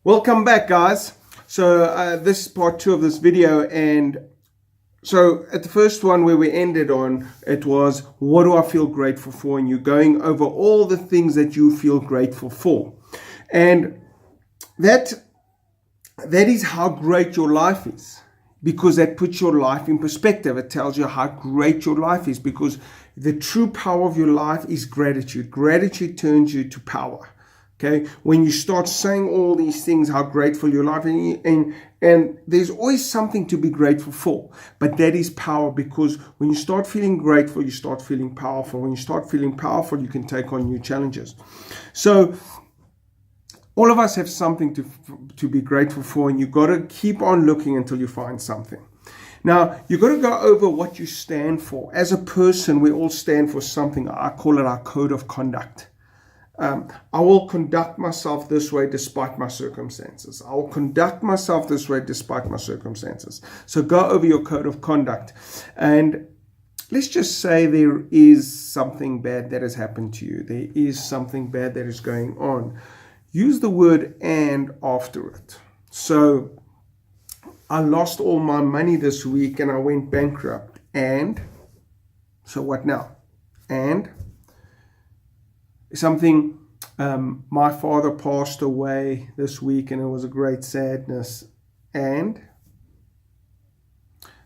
Welcome back, guys. So this is part 2 of this video, and so at the first one where we ended on, it was what do I feel grateful for, and you're going over all the things that you feel grateful for, and that is how great your life is, because that puts your life in perspective. It tells you how great your life is, because the true power of your life is gratitude. Gratitude turns you to power. Okay, when you start saying all these things, how grateful your life is, and there's always something to be grateful for, but that is power, because when you start feeling grateful, you start feeling powerful. When you start feeling powerful, you can take on new challenges. So all of us have something to be grateful for, and you've got to keep on looking until you find something. Now, you've got to go over what you stand for. As a person, we all stand for something. I call it our code of conduct. I will conduct myself this way despite my circumstances. I will conduct myself this way despite my circumstances. So go over your code of conduct. And let's just say there is something bad that has happened to you. There is something bad that is going on. Use the word "and" after it. So I lost all my money this week and I went bankrupt. And so what now? And something, my father passed away this week and it was a great sadness. And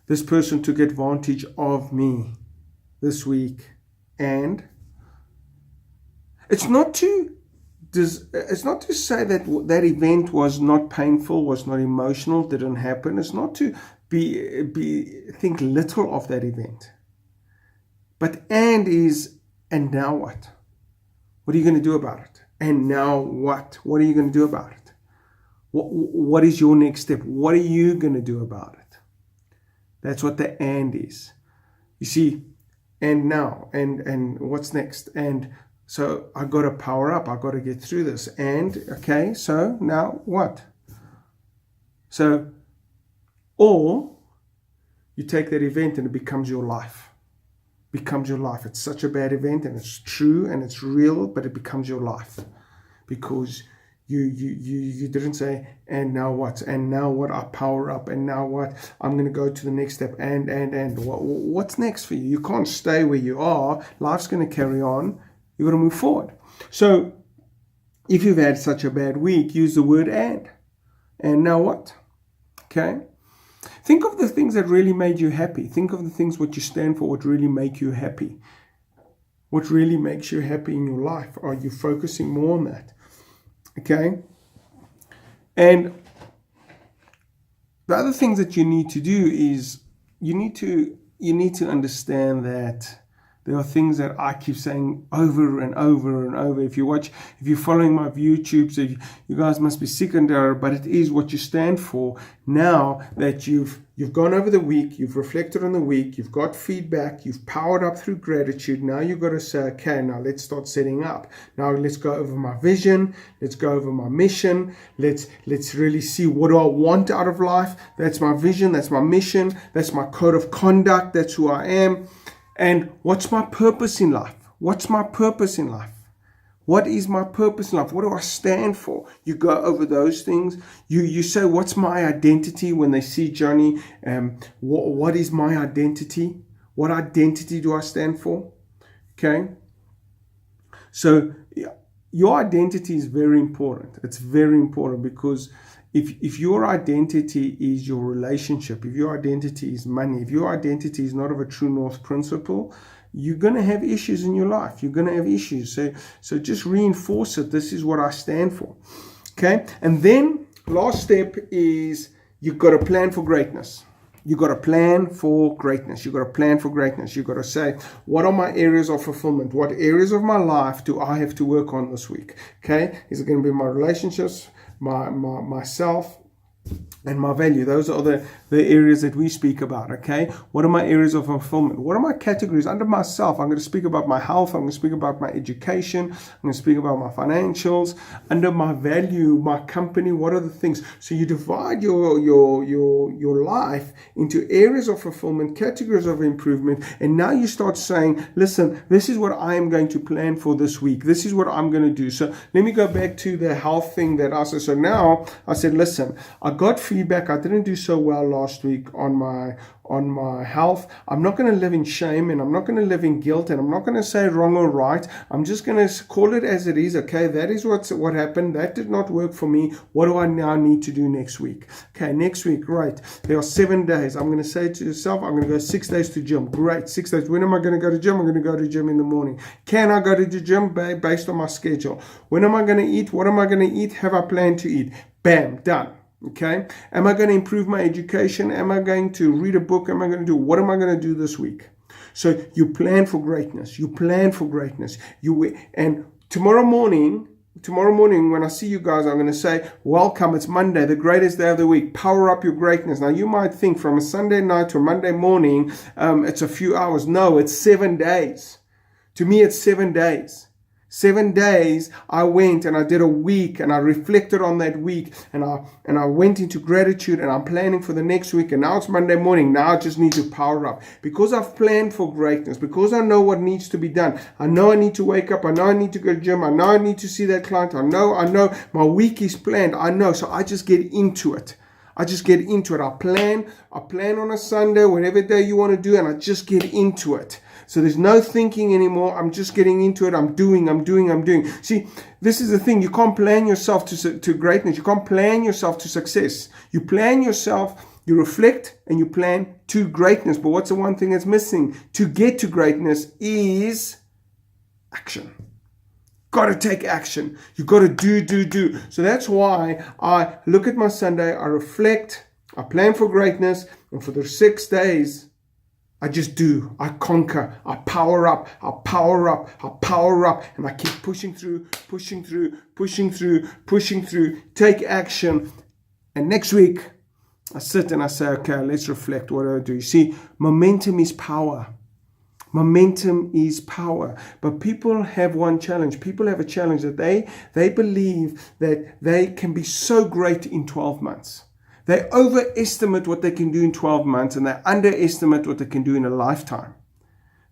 this person took advantage of me this week. And it's not to say that that event was not painful, was not emotional, didn't happen. It's not to think little of that event. But and now what? What are you going to do about it? And now what? What are you going to do about it? What is your next step? What are you going to do about it? That's what the "and" is. You see, and now, and what's next? And so I got to power up. I got to get through this. And okay, so now what? So, or you take that event and it becomes your life. Becomes your life. It's such a bad event and it's true and it's real, but it becomes your life because you didn't say, and now what? And now what? I power up. And now what? I'm going to go to the next step. And what's next for you? You can't stay where you are. Life's going to carry on. You've got to move forward. So if you've had such a bad week, use the word "and." And now what? Okay. Think of the things that really made you happy. Think of the things what you stand for, what really make you happy. What really makes you happy in your life? Are you focusing more on that? Okay? And the other things that you need to do is you need to understand that there are things that I keep saying over and over and over. If you're following my YouTube, so you guys must be sick and tired, but it is what you stand for. Now that you've gone over the week, you've reflected on the week, you've got feedback, you've powered up through gratitude. Now you've got to say, okay, now let's start setting up. Now let's go over my vision. Let's go over my mission. Let's really see, what do I want out of life? That's my vision. That's my mission. That's my code of conduct. That's who I am. And what's my purpose in life? What's my purpose in life? What is my purpose in life? What do I stand for? You go over those things. You say, what's my identity? When they see Johnny, what is my identity? What identity do I stand for? Okay. So your identity is very important. It's very important because if your identity is your relationship, if your identity is money, if your identity is not of a true north principle, you're going to have issues in your life. You're going to have issues. So just reinforce it. This is what I stand for. Okay. And then last step is you've got to plan for greatness. You've got to plan for greatness. You've got to plan for greatness. You've got to say, what are my areas of fulfillment? What areas of my life do I have to work on this week? Okay. Is it going to be my relationships? Myself, and my value. Those are the areas that we speak about, okay? What are my areas of fulfillment? What are my categories under myself? I'm going to speak about my health. I'm going to speak about my education. I'm going to speak about my financials. Under my value, my company, what are the things? So you divide your life into areas of fulfillment, categories of improvement, and now you start saying, listen, this is what I am going to plan for this week. This is what I'm going to do. So let me go back to the health thing that I said. So now I said, listen, I got feedback. I didn't do so well last week on my health. I'm not going to live in shame, and I'm not going to live in guilt, and I'm not going to say wrong or right. I'm just going to call it as it is. Okay, that is what happened. That did not work for me. What do I now need to do next week? Okay, next week, great. There are 7 days. I'm going to say to yourself, I'm going to go 6 days to gym. Great, 6 days. When am I going to go to gym? I'm going to go to gym in the morning. Can I go to the gym based on my schedule? When am I going to eat? What am I going to eat? Have I planned to eat? Bam, done. Okay, am I going to improve my education? Am I going to read a book? Am I going to do, what am I going to do this week? So you plan for greatness. You plan for greatness. And tomorrow morning, when I see you guys, I'm going to say, welcome, it's Monday, the greatest day of the week. Power up your greatness. Now, you might think from a Sunday night to a Monday morning, it's a few hours. No, it's 7 days. To me, it's 7 days. 7 days I went and I did a week, and I reflected on that week, and I went into gratitude, and I'm planning for the next week, and now it's Monday morning. Now I just need to power up because I've planned for greatness, because I know what needs to be done. I know I need to wake up. I know I need to go to the gym. I know I need to see that client. I know my week is planned. I know. So I just get into it. I plan on a Sunday, whatever day you want to do, and I just get into it. So there's no thinking anymore. I'm just getting into it. I'm doing. See, this is the thing. You can't plan yourself to greatness. You can't plan yourself to success. You plan yourself, you reflect, and you plan to greatness. But what's the one thing that's missing? To get to greatness is action. Got to take action. You got to do. So that's why I look at my Sunday, I reflect, I plan for greatness, and for the 6 days, I just do. I conquer. I power up, and I keep pushing through. Take action. And next week, I sit and I say, okay, let's reflect. What do I do? You see, momentum is power. Momentum is power. But people have one challenge. People have a challenge that they believe that they can be so great in 12 months. They overestimate what they can do in 12 months, and they underestimate what they can do in a lifetime.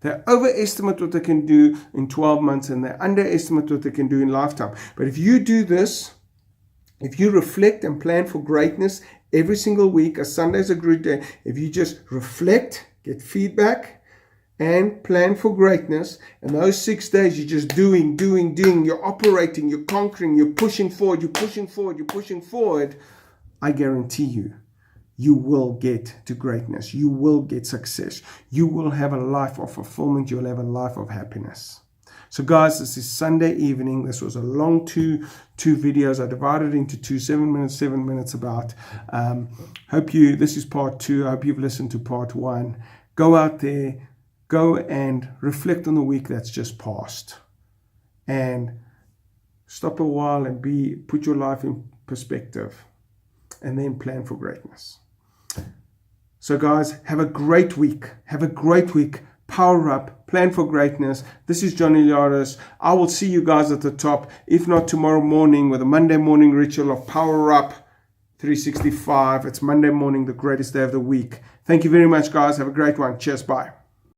They overestimate what they can do in 12 months, and they underestimate what they can do in a lifetime. But if you do this, if you reflect and plan for greatness every single week, a Sunday is a good day. If you just reflect, get feedback, and plan for greatness, and those 6 days you're just doing, you're operating, you're conquering, you're pushing forward, I guarantee you will get to greatness. You will get success. You will have a life of fulfillment. You'll have a life of happiness. So guys, this is Sunday evening. This was a long two videos. I divided it into 2, 7 minutes about. This is part 2. I hope you've listened to part 1. Go out there, go and reflect on the week that's just passed. And stop a while and put your life in perspective. And then plan for greatness. So guys, have a great week. Power up, plan for greatness. This is John Iliadis. I will see you guys at the top, if not tomorrow morning, with a Monday morning ritual of Power Up 365. It's Monday morning, the greatest day of the week. Thank you very much, guys. Have a great one. Cheers. Bye.